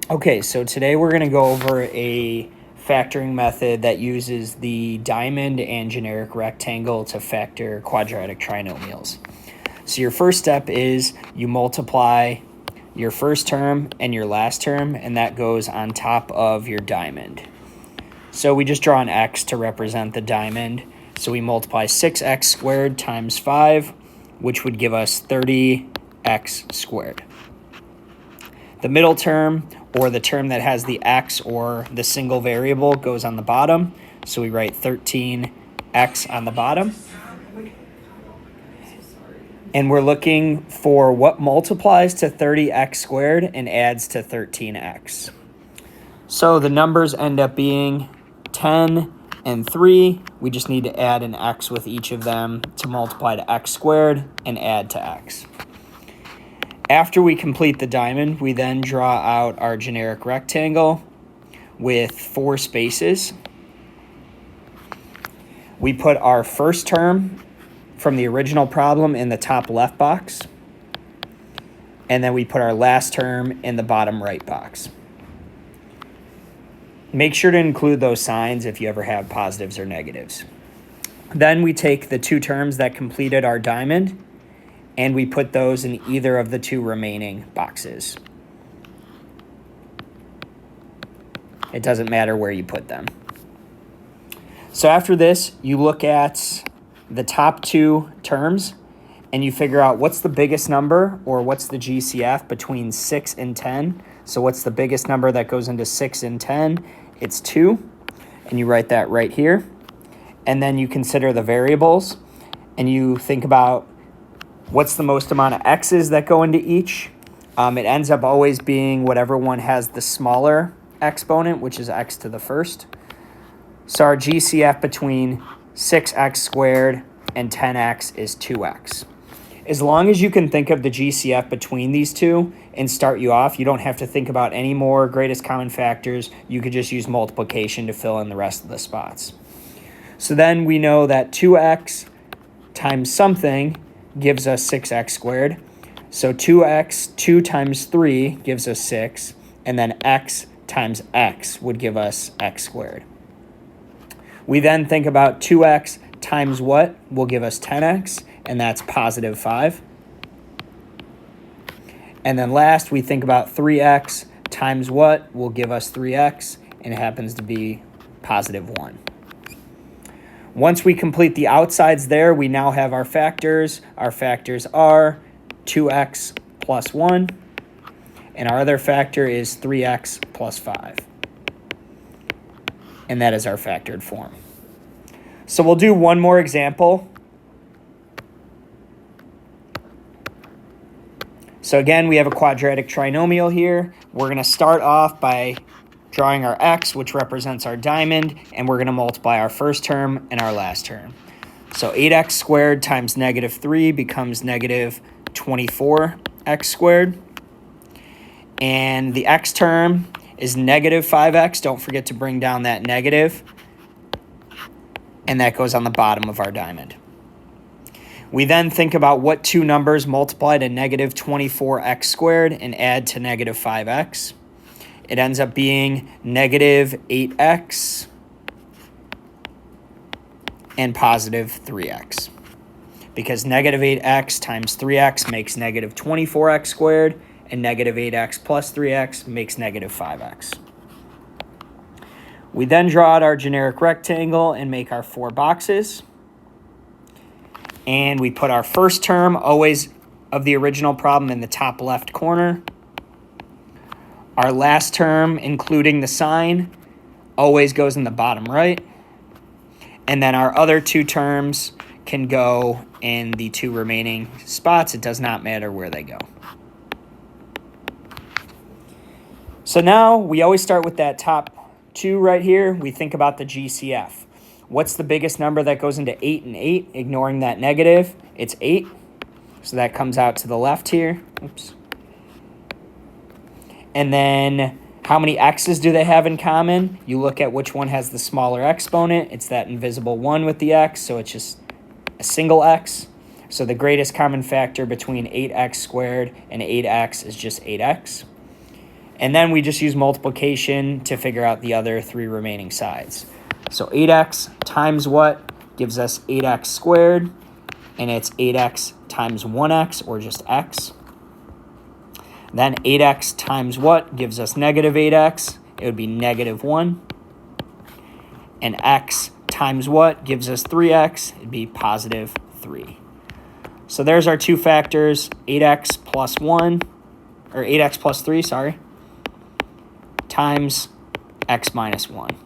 Okay, so today we're going to go over a factoring method that uses the diamond and generic rectangle to factor quadratic trinomials. So your first step is you multiply your first term and your last term, and that goes on top of your diamond. So we just draw an x to represent the diamond. So we multiply 6x squared times 5, which would give us 30x squared. The middle term, or the term that has the x or the single variable, goes on the bottom. So we write 13x on the bottom. And we're looking for what multiplies to 30x squared and adds to 13x. So the numbers end up being 10 and 3. We just need to add an x with each of them to multiply to x squared and add to x. After we complete the diamond, we then draw out our generic rectangle with 4 spaces. We put our first term from the original problem in the top left box, and then we put our last term in the bottom right box. Make sure to include those signs if you ever have positives or negatives. Then we take the 2 terms that completed our diamond, and we put those in either of the 2 remaining boxes. It doesn't matter where you put them. So after this, you look at the top 2 terms, and you figure out what's the biggest number, or what's the GCF between 6 and 10. So what's the biggest number that goes into 6 and 10? It's 2, and you write that right here. And then you consider the variables, and you think about what's the most amount of x's that go into each. It ends up always being whatever one has the smaller exponent, which is x to the first. So our GCF between 6x squared and 10x is 2x. As long as you can think of the GCF between these two and start you off, you don't have to think about any more greatest common factors. You could just use multiplication to fill in the rest of the spots. So then we know that 2x times something gives us 6x squared. So 2x, 2 times 3 gives us 6, and then x times x would give us x squared. We then think about 2x times what will give us 10x, and that's positive 5. And then last, we think about 3x times what will give us 3x, and it happens to be positive 1. Once we complete the outsides there, we now have our factors. Our factors are 2x plus 1, and our other factor is 3x plus 5. And that is our factored form. So we'll do one more example. So again, we have a quadratic trinomial here. We're going to start off by drawing our x, which represents our diamond, and we're going to multiply our first term and our last term. So 8x squared times negative 3 becomes negative 24x squared. And the x term is negative 5x. Don't forget to bring down that negative. And that goes on the bottom of our diamond. We then think about what 2 numbers multiply to negative 24x squared and add to negative 5x. It ends up being negative 8x and positive 3x. Because negative 8x times 3x makes negative 24x squared, and negative 8x plus 3x makes negative 5x. We then draw out our generic rectangle and make our 4 boxes. And we put our first term, always of the original problem, in the top left corner. Our last term, including the sign, always goes in the bottom right. And then our other 2 terms can go in the 2 remaining spots. It does not matter where they go. So now we always start with that top 2 right here. We think about the GCF. What's the biggest number that goes into 8 and 8? Ignoring that negative, it's 8. So that comes out to the left here. Oops. And then how many x's do they have in common? You look at which one has the smaller exponent. It's that invisible 1 with the x, so it's just a single x. So the greatest common factor between 8x squared and 8x is just 8x. And then we just use multiplication to figure out the other 3 remaining sides. So 8x times what gives us 8x squared, and it's 8x times 1x, or just x. Then 8x times what gives us negative 8x? It would be negative 1. And x times what gives us 3x? It'd be positive 3. So there's our 2 factors, 8x plus 1, or 8x plus 3, sorry, times x minus 1.